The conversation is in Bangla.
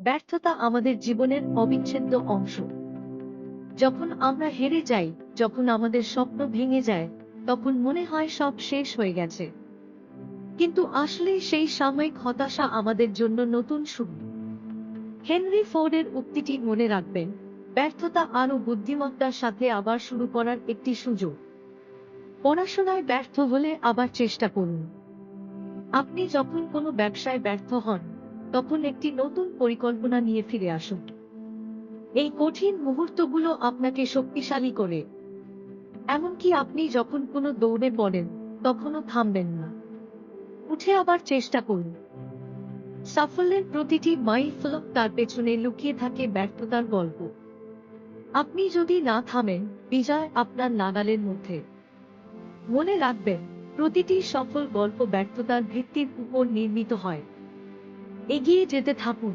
ব্যর্থতা আমাদের জীবনের অবিচ্ছেদ্য অংশ। যখন আমরা হেরে যাই, যখন আমাদের স্বপ্ন ভেঙে যায়, তখন মনে হয় সব শেষ হয়ে গেছে। কিন্তু আসলে সেই সাময়িক হতাশা আমাদের জন্য নতুন শুরু। হেনরি ফোর্ডের উক্তিটি মনে রাখবেন, ব্যর্থতা আরও বুদ্ধিমত্তার সাথে আবার শুরু করার একটি সুযোগ। পড়াশোনায় ব্যর্থ হলে আবার চেষ্টা করুন। আপনি যখন কোনো ব্যবসায় ব্যর্থ হন, তখন একটি নতুন পরিকল্পনা নিয়ে ফিরে আসুন। এই কঠিন মুহূর্তগুলো আপনাকে শক্তিশালী করে। এমনকি আপনি যখন কোনো দৌড়ে পড়েন, তখনও থামবেন না। উঠে আবার চেষ্টা করুন। সাফল্যের প্রতিটি মাইলফলক তার পেছনে লুকিয়ে থাকে ব্যর্থতার গল্প। আপনি যদি না থামেন, বিজয় আপনার নাগালের মধ্যে। মনে রাখবেন, প্রতিটি সফল গল্প ব্যর্থতার ভিত্তির উপর নির্মিত হয়। এগিয়ে যেতে থাকুন।